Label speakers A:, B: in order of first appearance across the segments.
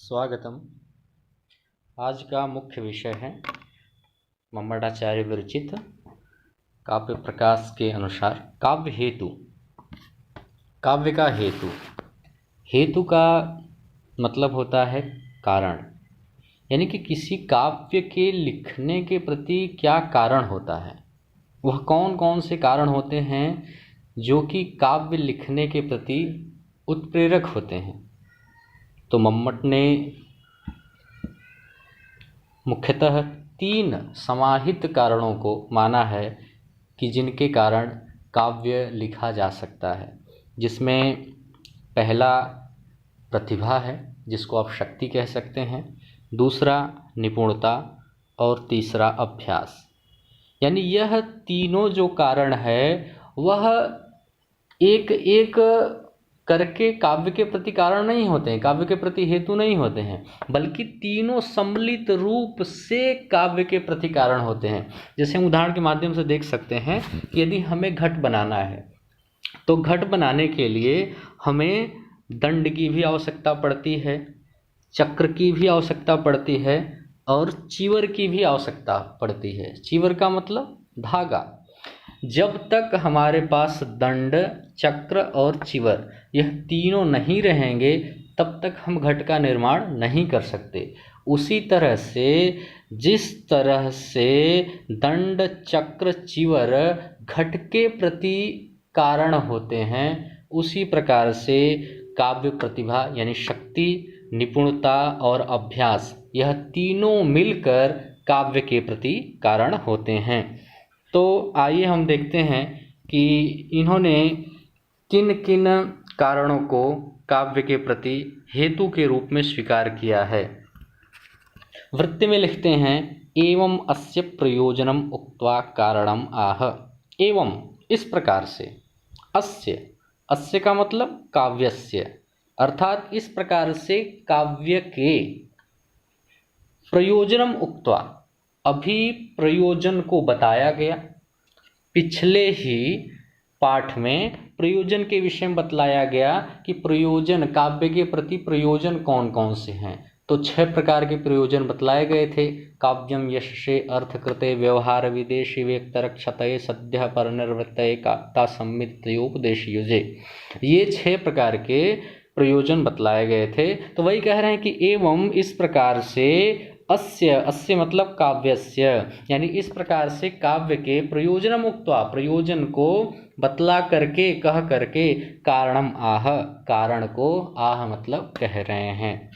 A: स्वागतम। आज का मुख्य विषय है मम्मटाचार्य विरचित काव्य प्रकाश के अनुसार काव्य हेतु। काव्य का हेतु, हेतु का मतलब होता है कारण, यानी कि किसी काव्य के लिखने के प्रति क्या कारण होता है, वह कौन कौन से कारण होते हैं जो कि काव्य लिखने के प्रति उत्प्रेरक होते हैं। तो मम्मट ने मुख्यतः 3 समाहित कारणों को माना है कि जिनके कारण काव्य लिखा जा सकता है, जिसमें पहला प्रतिभा है, जिसको आप शक्ति कह सकते हैं, दूसरा निपुणता और तीसरा अभ्यास। यानी यह तीनों जो कारण है वह एक एक करके काव्य के प्रति कारण नहीं होते हैं, काव्य के प्रति हेतु नहीं होते हैं, बल्कि तीनों सम्मिलित रूप से काव्य के प्रति कारण होते हैं। जैसे हम उदाहरण के माध्यम से देख सकते हैं कि यदि हमें घट बनाना है तो घट बनाने के लिए हमें दंड की भी आवश्यकता पड़ती है, चक्र की भी आवश्यकता पड़ती है और चीवर की भी आवश्यकता पड़ती है। चीवर का मतलब धागा। जब तक हमारे पास दंड, चक्र और चिवर यह तीनों नहीं रहेंगे तब तक हम घट का निर्माण नहीं कर सकते। उसी तरह से जिस तरह से दंड, चक्र, चिवर घट के प्रति कारण होते हैं, उसी प्रकार से काव्य प्रतिभा यानी शक्ति, निपुणता और अभ्यास, यह तीनों मिलकर काव्य के प्रति कारण होते हैं। तो आइए हम देखते हैं कि इन्होंने किन किन कारणों को काव्य के प्रति हेतु के रूप में स्वीकार किया है। वृत्ति में लिखते हैं, एवं अस्य प्रयोजनम उक्त्वा कारणम आह। एवं इस प्रकार से, अस्य, अस्य का मतलब काव्यस्य, अर्थात इस प्रकार से काव्य के प्रयोजनम उक्त्वा, अभी प्रयोजन को बताया गया। पिछले ही पाठ में प्रयोजन के विषय में बतलाया गया कि प्रयोजन, काव्य के प्रति प्रयोजन कौन कौन से हैं। तो 6 प्रकार के प्रयोजन बतलाए गए थे। काव्यम यशसे अर्थकृते व्यवहार विदेशी व्यक्तरक्षतये सद्यः परनिर्वृत्तये कात्ता संमित्तयोपदेश युजे, ये 6 प्रकार के प्रयोजन बतलाए गए थे। तो वही कह रहे हैं कि एवं इस प्रकार से अस्य, अस्य मतलब काव्यस्य, यानी इस प्रकार से काव्य के प्रयोजनम उक्त्वा, प्रयोजन को बतला करके, कह करके, कारणम आह, कारण को आह मतलब कह रहे हैं।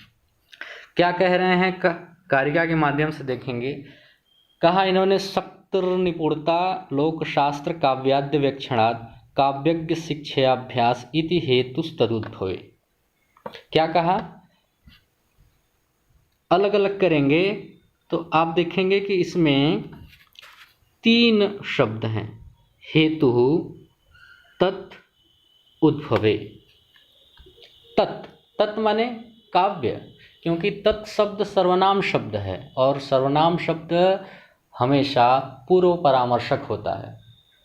A: क्या कह रहे हैं कारिका के माध्यम से देखेंगे। कहा इन्होंने, शक्त निपुणता लोकशास्त्र काव्याद्य व्यक्षणात् काव्यज्ञ शिक्षाभ्यास इति हेतुस्तदुद्भवे। क्या कहा, अलग अलग करेंगे तो आप देखेंगे कि इसमें 3 शब्द हैं, हेतु, तत्, उद्भवे। तत्, तत् माने काव्य, क्योंकि तत् शब्द सर्वनाम शब्द है और सर्वनाम शब्द हमेशा पूर्व परामर्शक होता है।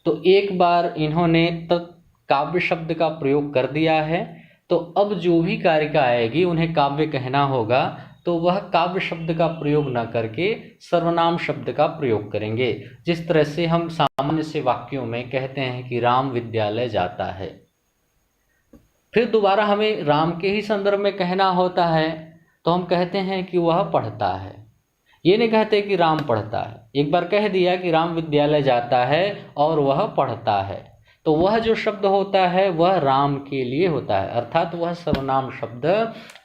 A: तो एक बार इन्होंने तत् काव्य शब्द का प्रयोग कर दिया है, तो अब जो भी कारिका आएगी उन्हें काव्य कहना होगा, तो वह काव्य शब्द का प्रयोग न करके सर्वनाम शब्द का प्रयोग करेंगे। जिस तरह से हम सामान्य से वाक्यों में कहते हैं कि राम विद्यालय जाता है, फिर दोबारा हमें राम के ही संदर्भ में कहना होता है तो हम कहते हैं कि वह पढ़ता है। ये नहीं कहते कि राम पढ़ता है। एक बार कह दिया कि राम विद्यालय जाता है और वह पढ़ता है, तो वह जो शब्द होता है वह राम के लिए होता है, अर्थात वह सर्वनाम शब्द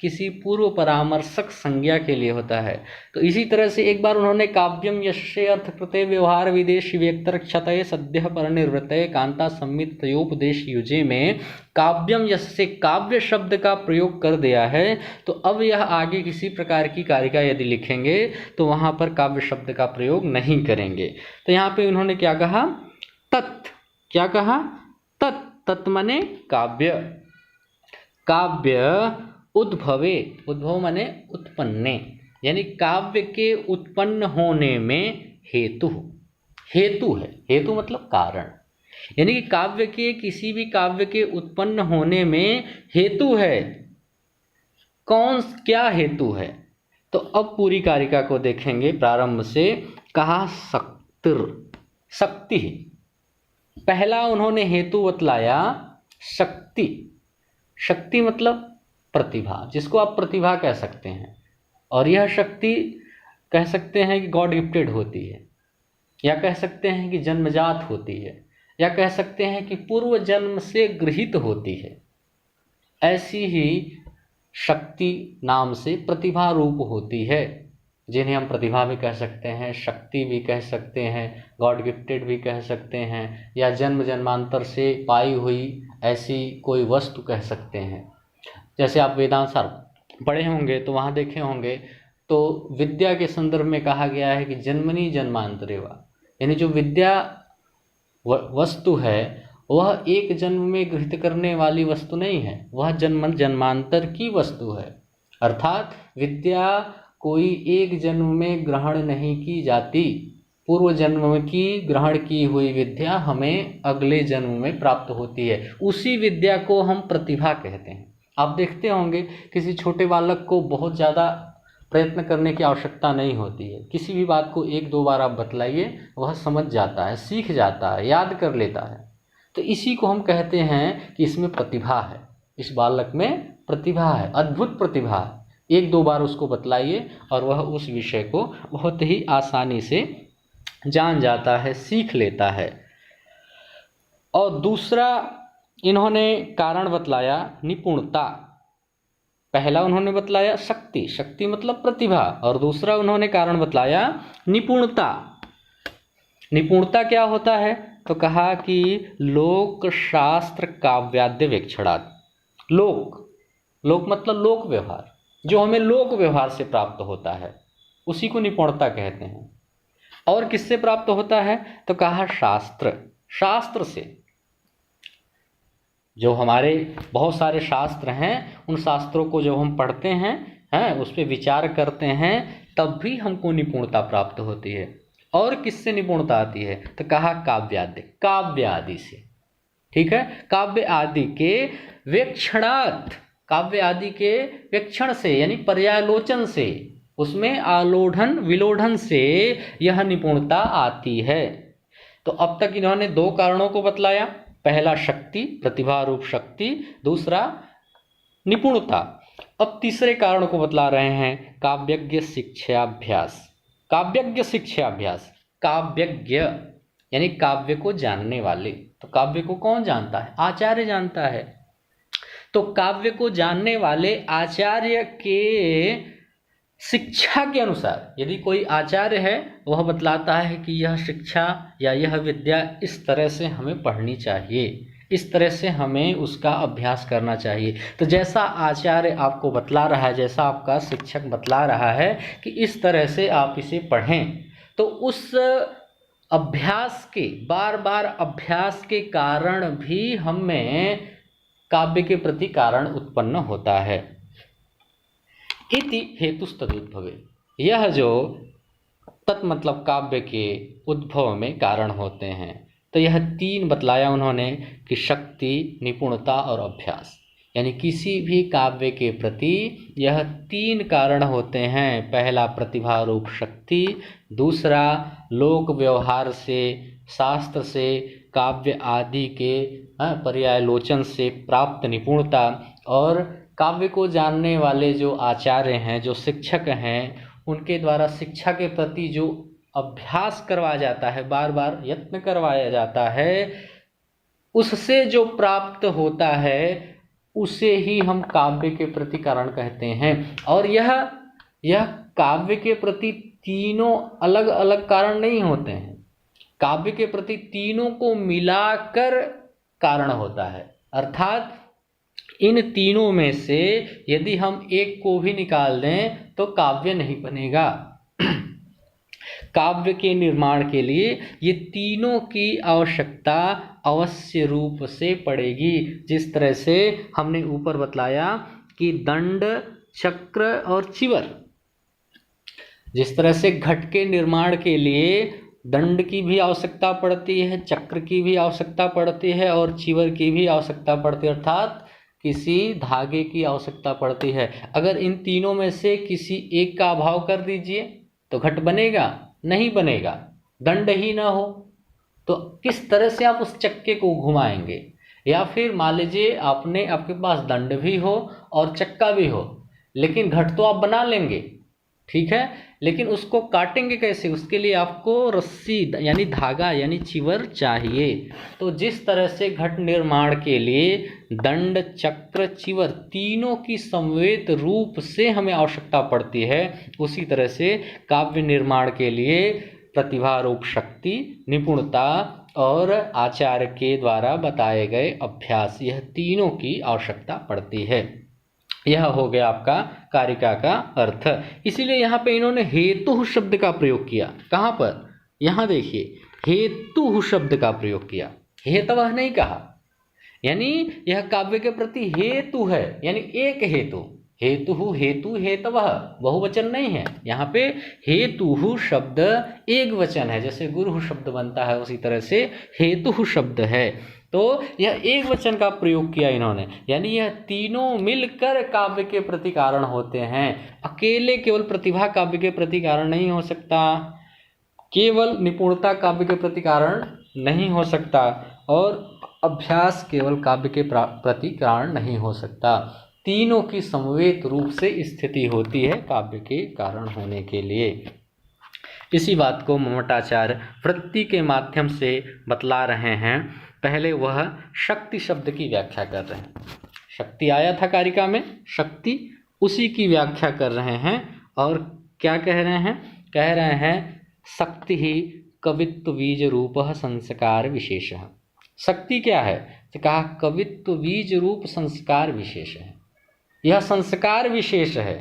A: किसी पूर्व परामर्शक संज्ञा के लिए होता है। तो इसी तरह से एक बार उन्होंने काव्यम यशसे अर्थकृते व्यवहार विदेशी व्यक्तरक्षतये सद्यः परनिर्वृत्तये कांता संमित्तयोपदेश युजे में काव्यम यशसे काव्य शब्द का प्रयोग कर दिया है। तो अब यह आगे किसी प्रकार की कारिका यदि लिखेंगे तो वहाँ पर काव्य शब्द का प्रयोग नहीं करेंगे। तो यहाँ पे उन्होंने क्या कहा, तत्, क्या कहा, तत्, तत् माने काव्य, काव्य उद्भवे, उद्भव माने उत्पन्ने, यानी काव्य के उत्पन्न होने में हेतु, हेतु है, हेतु मतलब कारण, यानी कि काव्य के, किसी भी काव्य के उत्पन्न होने में हेतु है। कौन क्या हेतु है। तो अब पूरी कारिका को देखेंगे प्रारंभ से। कहा शक्ति। पहला उन्होंने हेतु बतलाया शक्ति। शक्ति मतलब प्रतिभा, जिसको आप प्रतिभा कह सकते हैं। और यह शक्ति कह सकते हैं कि गॉड गिफ्टेड होती है, या कह सकते हैं कि जन्मजात होती है, या कह सकते हैं कि पूर्व जन्म से गृहीत होती है। ऐसी ही शक्ति नाम से प्रतिभा रूप होती है, जिन्हें हम प्रतिभा भी कह सकते हैं, शक्ति भी कह सकते हैं, गॉड गिफ्टेड भी कह सकते हैं, या जन्म जन्मांतर से पाई हुई ऐसी कोई वस्तु कह सकते हैं। जैसे आप वेदांत सार पढ़े होंगे तो वहाँ देखे होंगे, तो विद्या के संदर्भ में कहा गया है कि जन्मनि जन्मांतरेवा, यानी जो विद्या वस्तु है वह एक जन्म में गृहीत करने वाली वस्तु नहीं है, वह जन्म जन्मांतर की वस्तु है। अर्थात विद्या कोई एक जन्म में ग्रहण नहीं की जाती, पूर्व जन्म की ग्रहण की हुई विद्या हमें अगले जन्म में प्राप्त होती है। उसी विद्या को हम प्रतिभा कहते हैं। आप देखते होंगे किसी छोटे बालक को बहुत ज़्यादा प्रयत्न करने की आवश्यकता नहीं होती है, किसी भी बात को एक दो बार आप बतलाइए वह समझ जाता है, सीख जाता है, याद कर लेता है। तो इसी को हम कहते हैं कि इसमें प्रतिभा है, इस बालक में प्रतिभा है, अद्भुत प्रतिभा है। एक दो बार उसको बतलाइए और वह उस विषय को बहुत ही आसानी से जान जाता है, सीख लेता है। और दूसरा इन्होंने कारण बतलाया निपुणता। पहला उन्होंने बतलाया शक्ति, शक्ति मतलब प्रतिभा, और दूसरा उन्होंने कारण बतलाया निपुणता। निपुणता क्या होता है? तो कहा कि लोक शास्त्र काव्याद्य वेक्षणात्। लोक मतलब लोक व्यवहार, जो हमें लोक व्यवहार से प्राप्त होता है उसी को निपुणता कहते हैं। और किससे प्राप्त होता है? तो कहा शास्त्र, शास्त्र से। जो हमारे बहुत सारे शास्त्र हैं, उन शास्त्रों को जब हम पढ़ते हैं उस पर विचार करते हैं, तब भी हमको निपुणता प्राप्त होती है। और किससे निपुणता आती है? तो कहा काव्यादि, काव्य आदि से। ठीक है, काव्य आदि के वेक्षणात्, काव्य आदि के वेक्षण से यानी पर्यालोचन से, उसमें आलोढ़न विलोढ़न से यह निपुणता आती है। तो अब तक इन्होंने दो कारणों को बतलाया, पहला शक्ति, प्रतिभा रूप शक्ति, दूसरा निपुणता। अब तीसरे कारण को बतला रहे हैं, काव्यज्ञ शिक्षाभ्यास। काव्यज्ञ शिक्षाभ्यास, काव्यज्ञ यानी काव्य को जानने वाले। तो काव्य को कौन जानता है? आचार्य जानता है। तो काव्य को जानने वाले आचार्य के शिक्षा के अनुसार, यदि कोई आचार्य है वह बतलाता है कि यह शिक्षा या यह विद्या इस तरह से हमें पढ़नी चाहिए, इस तरह से हमें उसका अभ्यास करना चाहिए। तो जैसा आचार्य आपको बतला रहा है, जैसा आपका शिक्षक बतला रहा है कि इस तरह से आप इसे पढ़ें, तो उस अभ्यास के, बार बार अभ्यास के कारण भी हमें काव्य के प्रति कारण उत्पन्न होता है। इति हेतुस्तदुद्भवे, यह जो तत् मतलब काव्य के उद्भव में कारण होते हैं। तो यह तीन बतलाया उन्होंने कि शक्ति, निपुणता और अभ्यास, यानी किसी भी काव्य के प्रति यह तीन कारण होते हैं। पहला प्रतिभा रूप शक्ति, दूसरा लोक व्यवहार से, शास्त्र से, काव्य आदि के पर्यालोचन से प्राप्त निपुणता, और काव्य को जानने वाले जो आचार्य हैं, जो शिक्षक हैं, उनके द्वारा शिक्षा के प्रति जो अभ्यास करवाया जाता है, बार बार यत्न करवाया जाता है, उससे जो प्राप्त होता है उसे ही हम काव्य के प्रति कारण कहते हैं। और यह काव्य के प्रति तीनों अलग अलग कारण नहीं होते हैं, काव्य के प्रति तीनों को मिलाकर कारण होता है। अर्थात इन तीनों में से यदि हम एक को भी निकाल दें तो काव्य नहीं बनेगा। काव्य के निर्माण के लिए ये तीनों की आवश्यकता अवश्य रूप से पड़ेगी। जिस तरह से हमने ऊपर बतलाया कि दंड, चक्र और चिवर, जिस तरह से घट के निर्माण के लिए दंड की भी आवश्यकता पड़ती है, चक्र की भी आवश्यकता पड़ती है और चिवर की भी आवश्यकता पड़ती है। अर्थात किसी धागे की आवश्यकता पड़ती है। अगर इन तीनों में से किसी एक का अभाव कर दीजिए तो घट बनेगा? नहीं बनेगा, दंड ही ना हो तो किस तरह से आप उस चक्के को घुमाएंगे? या फिर मान लीजिए आपके पास दंड भी हो और चक्का भी हो, लेकिन घट तो आप बना लेंगे, ठीक है, लेकिन उसको काटेंगे कैसे? उसके लिए आपको रस्सी यानी धागा यानी चिवर चाहिए। तो जिस तरह से घट निर्माण के लिए दंड, चक्र, चिवर तीनों की समवेत रूप से हमें आवश्यकता पड़ती है, उसी तरह से काव्य निर्माण के लिए प्रतिभारूप शक्ति, निपुणता और आचार्य के द्वारा बताए गए अभ्यास, यह तीनों की आवश्यकता पड़ती है। यह हो गया आपका कारिका का अर्थ। इसीलिए यहाँ पे इन्होंने हेतु शब्द का प्रयोग किया। कहाँ पर? यहाँ देखिए, हेतु शब्द का प्रयोग किया, हेतवः नहीं कहा। यानी यह काव्य के प्रति हेतु है, यानी एक हेतु, हेतु हेतु हेतवः बहुवचन नहीं है। यहाँ पे हेतु शब्द एक वचन है, जैसे गुरु शब्द बनता है उसी तरह से हेतु शब्द है। तो यह एक वचन का प्रयोग किया इन्होंने, यानी यह तीनों मिलकर काव्य के प्रति कारण होते हैं। अकेले केवल प्रतिभा काव्य के प्रति कारण नहीं हो सकता, केवल निपुणता काव्य के प्रति कारण नहीं हो सकता, और अभ्यास केवल काव्य के प्रति कारण नहीं हो सकता। तीनों की समवेत रूप से स्थिति होती है काव्य के कारण होने के लिए। इसी बात को ममटाचार्य वृत्ति के माध्यम से बतला रहे हैं। पहले वह शक्ति शब्द की व्याख्या कर रहे हैं। शक्ति आया था कारिका में, शक्ति, उसी की व्याख्या कर रहे हैं। और क्या कह रहे हैं? कह रहे हैं शक्ति ही कवित्व बीज रूप संस्कार विशेष। शक्ति क्या है? तो कहा कवित्व बीज रूप संस्कार विशेष है, यह संस्कार विशेष है।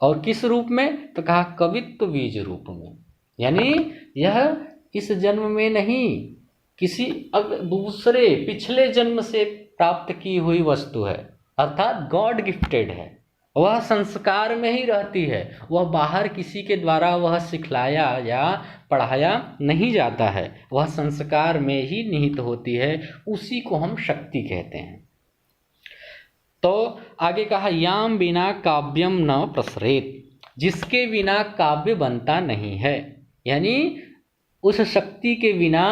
A: और किस रूप में? तो कहा कवित्व बीज रूप में, यानी यह इस जन्म में नहीं, किसी दूसरे पिछले जन्म से प्राप्त की हुई वस्तु है, अर्थात गॉड गिफ्टेड है। वह संस्कार में ही रहती है, वह बाहर किसी के द्वारा वह सिखलाया या पढ़ाया नहीं जाता है, वह संस्कार में ही निहित होती है, उसी को हम शक्ति कहते हैं। तो आगे कहा याम बिना काव्यम न प्रसरेत, जिसके बिना काव्य बनता नहीं है, यानी उस शक्ति के बिना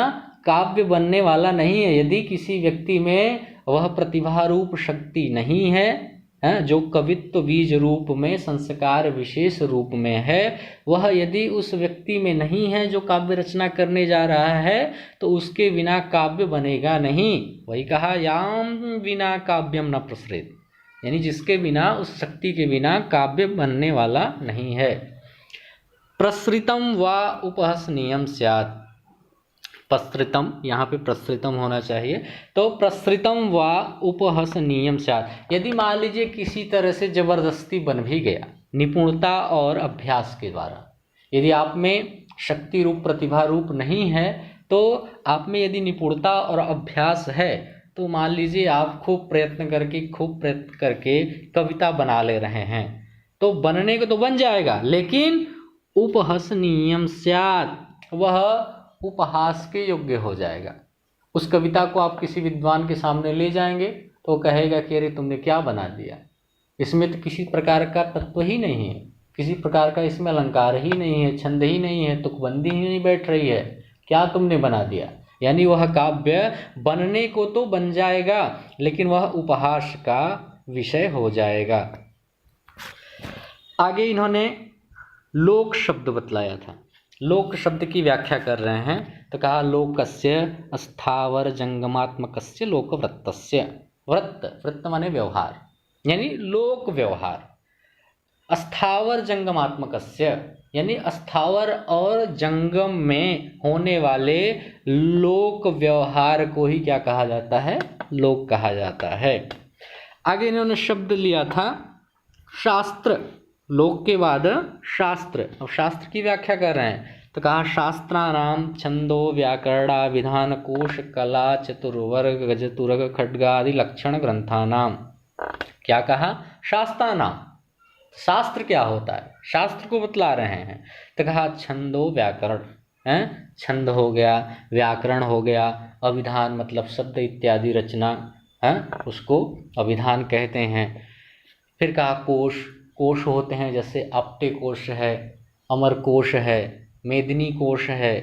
A: काव्य बनने वाला नहीं है। यदि किसी व्यक्ति में वह प्रतिभा रूप शक्ति नहीं है, जो कवित्व बीज रूप में संस्कार विशेष रूप में है, वह यदि उस व्यक्ति में नहीं है जो काव्य रचना करने जा रहा है, तो उसके बिना काव्य बनेगा नहीं। वही कहा याम बिना काव्यम न प्रसरेत, यानी जिसके बिना, उस शक्ति के बिना काव्य बनने वाला नहीं है। प्रसृतम व उपहसनीयम स्यात्, प्रसृतम, यहाँ पे प्रसृतम होना चाहिए, तो प्रसृतम व उपहसनीयम स्यात्, यदि मान लीजिए किसी तरह से जबरदस्ती बन भी गया निपुणता और अभ्यास के द्वारा, यदि आप में शक्ति रूप प्रतिभा रूप नहीं है, तो आप में यदि निपुणता और अभ्यास है, तो मान लीजिए आप खूब प्रयत्न करके कविता बना ले रहे हैं, तो बनने को तो बन जाएगा, लेकिन उपहसनीयम स्यात्, वह उपहास के योग्य हो जाएगा। उस कविता को आप किसी विद्वान के सामने ले जाएंगे तो कहेगा कि अरे तुमने क्या बना दिया, इसमें तो किसी प्रकार का तत्व ही नहीं है, किसी प्रकार का इसमें अलंकार ही नहीं है, छंद ही नहीं है, तुकबंदी ही नहीं बैठ रही है, क्या तुमने बना दिया। यानी वह काव्य बनने को तो बन जाएगा, लेकिन वह उपहास का विषय हो जाएगा। आगे इन्होंने लोक शब्द बतलाया था। लोक शब्द की व्याख्या कर रहे हैं, तो कहा लोकस्य स्थावर जंगमात्मकस्य लोकवृत्तस्य, वृत्त माने व्यवहार, यानी लोक व्यवहार, स्थावर जंगमात्मकस्य, यानी स्थावर और जंगम में होने वाले लोक व्यवहार को ही क्या कहा जाता है? लोक कहा जाता है। आगे इन्होंने शब्द लिया था शास्त्र, लोक के बाद शास्त्र। अब शास्त्र की व्याख्या कर रहे हैं, तो कहा शास्त्राणाम छंदो व्याकरणा विधान कोश कला चतुर्वर्ग गजतुरग खड्गादि लक्षण ग्रंथानाम। क्या कहा? शास्त्राणाम, शास्त्र क्या होता है, शास्त्र को बतला रहे हैं। तो कहा छंदो व्याकरण, छंद हो गया, व्याकरण हो गया, अभिधान मतलब शब्द इत्यादि रचना, उसको अभिधान कहते हैं। फिर कहा कोश, कोश होते हैं जैसे अपटे कोश है, अमर कोश है, मेदिनी कोश है,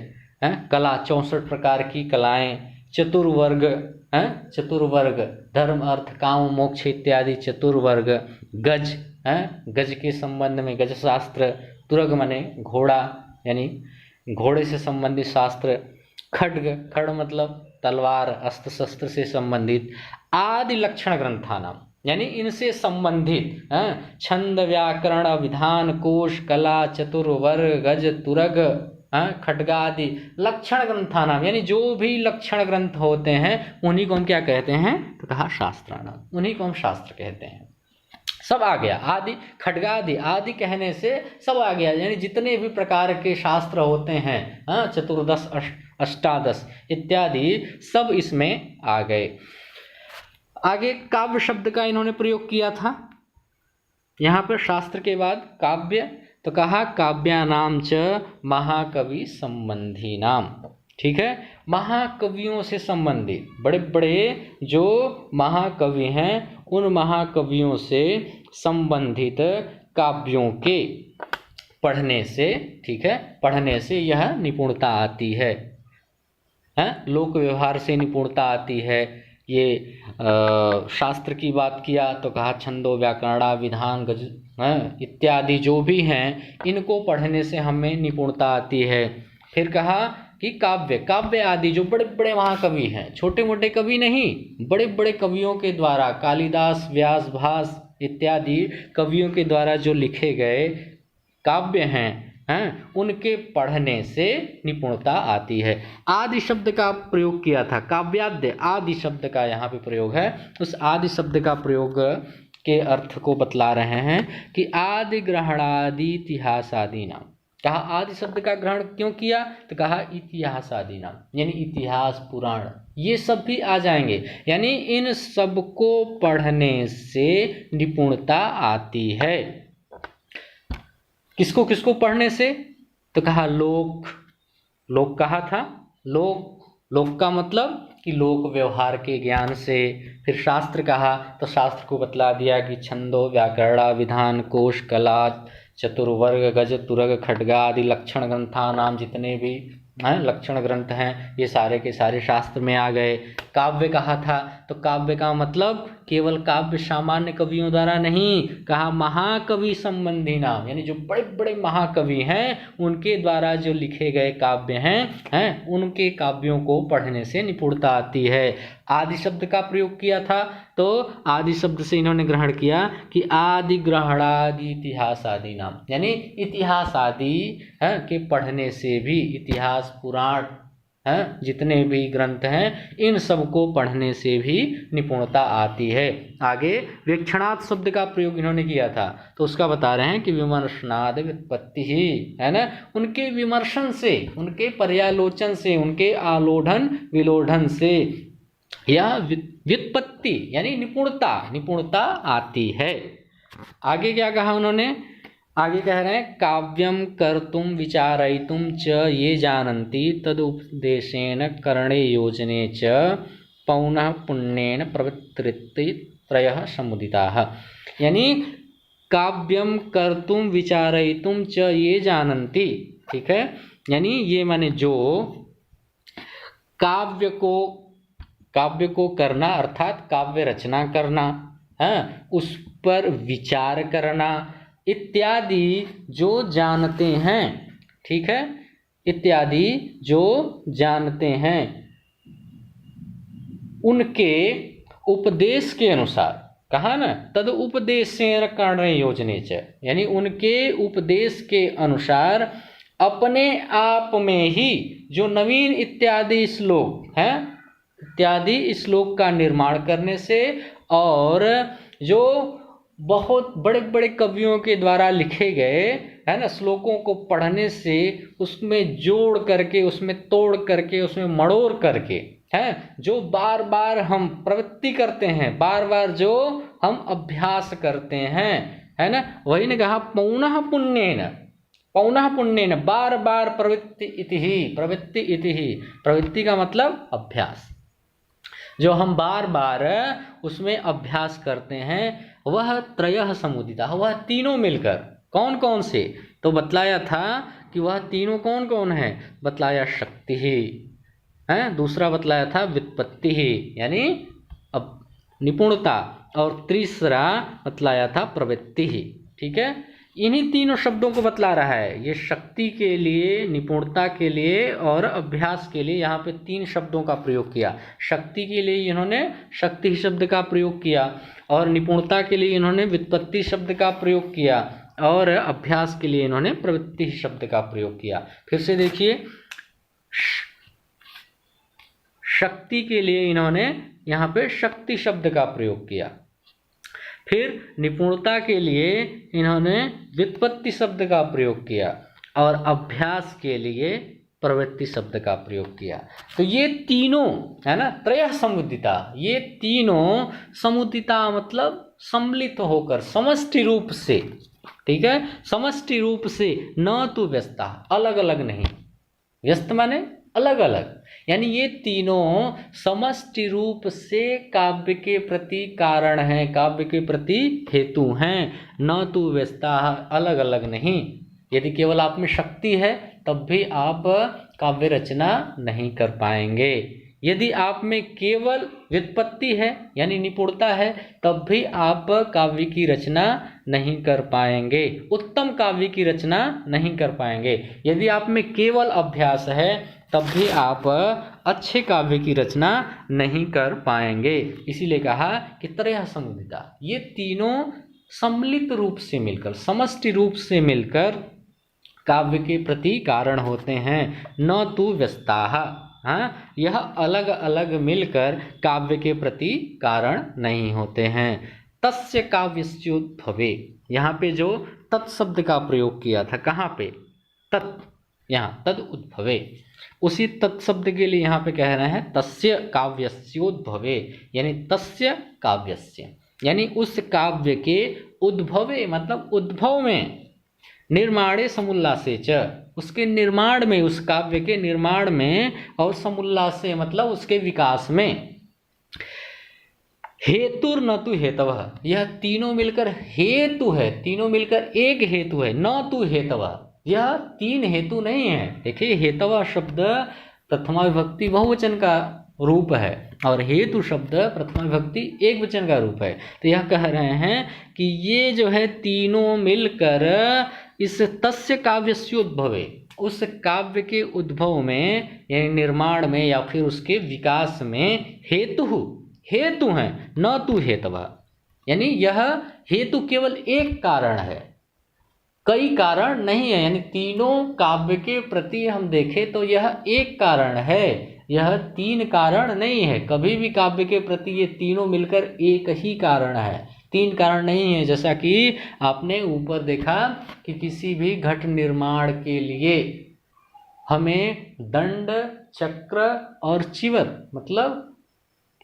A: कला 64 प्रकार की कलाएं, चतुर्वर्ग, चतुर्वर्ग धर्म अर्थ काम मोक्ष इत्यादि चतुर्वर्ग, गज, गज के संबंध में गज शास्त्र, तुरग माने घोड़ा यानी घोड़े से संबंधित शास्त्र, खड्ग, खड्ग मतलब तलवार अस्त्र शस्त्र से संबंधित, आदि लक्षण ग्रंथानाम यानी इनसे संबंधित छंद व्याकरण विधान कोश कला चतुर्वर्ग गज तुरग खड्गादि लक्षण ग्रंथानाम यानी जो भी लक्षण ग्रंथ होते हैं उन्हीं को हम क्या कहते हैं, तो कहा शास्त्राणाम, उन्हीं को हम शास्त्र कहते हैं। सब आ गया, आदि खड्गादि, आदि कहने से सब आ गया यानी जितने भी प्रकार के शास्त्र होते हैं चतुर्दश अष्टादश इत्यादि सब इसमें आ गए। आगे काव्य शब्द का इन्होंने प्रयोग किया था, यहाँ पर शास्त्र के बाद काव्य, तो कहा काव्यानाम च महाकवि संबंधी नाम। ठीक है, महाकवियों से संबंधित बड़े बड़े जो महाकवि हैं उन महाकवियों से संबंधित काव्यों के पढ़ने से, ठीक है, पढ़ने से यह निपुणता आती है, लोक व्यवहार से निपुणता आती है। ये शास्त्र की बात किया तो कहा छंदो व्याकरणा विधान गज इत्यादि जो भी हैं इनको पढ़ने से हमें निपुणता आती है। फिर कहा कि काव्य, काव्य आदि जो बड़े बड़े महाकवि हैं, छोटे मोटे कवि नहीं, बड़े बड़े कवियों के द्वारा कालिदास व्यास भास इत्यादि कवियों के द्वारा जो लिखे गए काव्य हैं उनके पढ़ने से निपुणता आती है। आदि शब्द का प्रयोग किया था, काव्याद्य आदि शब्द का यहाँ पे प्रयोग है। उस आदि शब्द का प्रयोग के अर्थ को बतला रहे हैं कि आदि ग्रहणादि इतिहास आदि नाम। कहा आदि शब्द का ग्रहण क्यों किया, तो कहा इतिहास आदि नाम यानी इतिहास पुराण ये सब भी आ जाएंगे, यानी इन सब को पढ़ने से निपुणता आती है। किसको किसको पढ़ने से, तो कहा लोक, लोक कहा था, लोक, लोक का मतलब कि लोक व्यवहार के ज्ञान से। फिर शास्त्र कहा तो शास्त्र को बतला दिया कि छंदो व्याकरणा विधान कोश कला चतुर्वर्ग गज तुरग खड्गा आदि लक्षण ग्रंथा नाम जितने भी लक्षण ग्रंथ हैं ये सारे के सारे शास्त्र में आ गए। काव्य कहा था तो काव्य का मतलब केवल काव्य सामान्य कवियों द्वारा नहीं, कहा महाकवि संबंधी नाम यानी जो बड़े बड़े महाकवि हैं उनके द्वारा जो लिखे गए काव्य हैं उनके काव्यों को पढ़ने से निपुणता आती है। आदि शब्द का प्रयोग किया था तो आदि शब्द से इन्होंने ग्रहण किया कि आदि ग्रहणादि इतिहास आदि नाम यानी इतिहास आदि के पढ़ने से भी, इतिहास पुराण जितने भी ग्रंथ हैं इन सब को पढ़ने से भी निपुणता आती है। आगे वीक्षणात् शब्द का प्रयोग इन्होंने किया था तो उसका बता रहे हैं कि विमर्शनाद व्युत्पत्ति ही है ना, उनके विमर्शन से, उनके पर्यालोचन से, उनके आलोढ़न विलोढ़न से यह व्युत्पत्ति यानी निपुणता, निपुणता आती है। आगे क्या कहा उन्होंने, आगे कह रहे हैं काव्यम कर्तुम विचारयितुम च ये जानन्ति तदुपदेशेन करणे योजने च पौनः पुण्येन प्रवृत्ति त्रयः समुदिताः यानी काव्यम कर्तुम विचारयितुम च ये जानन्ति, ठीक है, यानी ये माने जो काव्य को करना अर्थात काव्य रचना करना उस पर विचार करना इत्यादि जो जानते हैं, ठीक है, इत्यादि जो जानते हैं उनके उपदेश के अनुसार, कहा ना तद उपदेशेन करणे योजने च यानी उनके उपदेश के अनुसार अपने आप में ही जो नवीन इत्यादि श्लोक हैं इत्यादि श्लोक का निर्माण करने से और जो बहुत बड़े बड़े कवियों के द्वारा लिखे गए है ना श्लोकों को पढ़ने से उसमें जोड़ करके, उसमें तोड़ करके, उसमें मड़ोड़ करके जो बार बार हम प्रवृत्ति करते हैं, बार बार जो हम अभ्यास करते हैं, है ना, वही ने कहा पौनः पुण्येन, पौनः पुण्येन बार बार प्रवृत्ति इति ही, प्रवृत्ति इति ही, प्रवृत्ति का मतलब अभ्यास, जो हम बार बार उसमें अभ्यास करते हैं, वह त्रयः समुदिता, वह तीनों मिलकर। कौन कौन से? तो बतलाया था कि वह तीनों कौन कौन है, बतलाया शक्ति ही है, दूसरा बतलाया था व्युत्पत्ति ही यानी अब निपुणता, और तीसरा बतलाया था प्रवृत्ति ही। ठीक है, इन्हीं तीनों शब्दों को बतला रहा है ये। शक्ति के लिए, निपुणता के लिए और अभ्यास के लिए यहाँ पे तीन शब्दों का प्रयोग किया। शक्ति के लिए इन्होंने शक्ति शब्द का प्रयोग किया, और निपुणता के लिए इन्होंने व्युत्पत्ति शब्द का प्रयोग किया, और अभ्यास के लिए इन्होंने प्रवृत्ति शब्द का प्रयोग किया। फिर से देखिए, शक्ति के लिए इन्होंने यहाँ पे शक्ति शब्द का प्रयोग किया, फिर निपुणता के लिए इन्होंने व्युत्पत्ति शब्द का प्रयोग किया, और अभ्यास के लिए प्रवृत्ति शब्द का प्रयोग किया। तो ये तीनों है ना, त्रयः समुदिता, ये तीनों समुदिता मतलब सम्मिलित होकर, समष्टि रूप से। ठीक है, समष्टि रूप से, न तो व्यस्ता, अलग अलग नहीं। व्यस्त माने अलग अलग, यानी ये तीनों समष्टि रूप से काव्य के प्रति कारण हैं, काव्य के प्रति हेतु हैं, न तो व्यस्ता, अलग अलग नहीं। यदि केवल आप में शक्ति है तब भी आप काव्य रचना नहीं कर पाएंगे। यदि आप में केवल व्युत्पत्ति है यानी निपुणता है, तब भी आप काव्य की रचना नहीं कर पाएंगे, उत्तम काव्य की रचना नहीं कर पाएंगे। यदि आप में केवल अभ्यास है, तब भी आप अच्छे काव्य की रचना नहीं कर पाएंगे। इसीलिए कहा कि त्रयः समुदिता, ये तीनों सम्मिलित रूप से मिलकर, समष्टि रूप से मिलकर काव्य के प्रति कारण होते हैं, न तो व्यस्ताः। हाँ, यह अलग अलग मिलकर काव्य के प्रति कारण नहीं होते हैं। तस्य काव्यस्योद्भवे, यहाँ पे जो तत् शब्द का प्रयोग किया था, कहाँ पे? तत्, यहाँ तद उद्भवे, उसी तत् शब्द के लिए यहाँ पे कह रहे हैं तस्य काव्यस्योद्भवे, यानी तस्य काव्यस्य, यानी उस काव्य के उद्भवे मतलब उद्भव में, निर्माणे समुल्लासे च, उसके निर्माण में, उस काव्य के निर्माण में, और समुल्लासे मतलब उसके विकास में। हेतुर न तु हेतवः, यह तीनों मिलकर हेतु है, तीनों मिलकर एक हेतु है। न तु हेतवः, यह तीन हेतु नहीं है। देखिए, हेतवः शब्द प्रथमा विभक्ति बहुवचन का रूप है, और हेतु शब्द प्रथमा विभक्ति एक वचन का रूप है। तो यह कह रहे हैं कि ये जो है तीनों मिलकर इस तस्य काव्यस्योद्भवे, उस काव्य के उद्भव में यानी निर्माण में या फिर उसके विकास में हेतु हैं, न तु हेतवः, यानी यह हेतु केवल एक कारण है, कई कारण नहीं है। यानी तीनों काव्य के प्रति हम देखें तो यह एक कारण है, यह तीन कारण नहीं है। कभी भी काव्य के प्रति ये तीनों मिलकर एक ही कारण है, तीन कारण नहीं है। जैसा कि आपने ऊपर देखा कि किसी भी घट निर्माण के लिए हमें दंड, चक्र और चिवर मतलब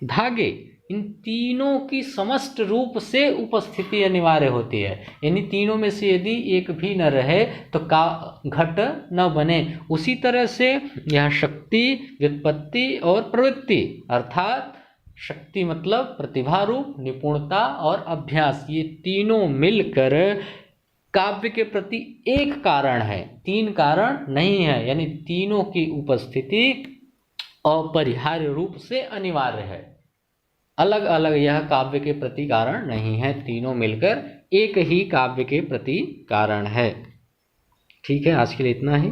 A: धागे, इन तीनों की समस्त रूप से उपस्थिति अनिवार्य होती है। यानी तीनों में से यदि एक भी न रहे तो घट न बने। उसी तरह से यह शक्ति, व्युत्पत्ति और प्रवृत्ति, अर्थात शक्ति मतलब प्रतिभा रूप, निपुणता और अभ्यास, ये तीनों मिलकर काव्य के प्रति एक कारण है, तीन कारण नहीं है। यानी तीनों की उपस्थिति अपरिहार्य रूप से अनिवार्य है, अलग अलग यह काव्य के प्रति कारण नहीं है, तीनों मिलकर एक ही काव्य के प्रति कारण है। ठीक है, आज के लिए इतना ही।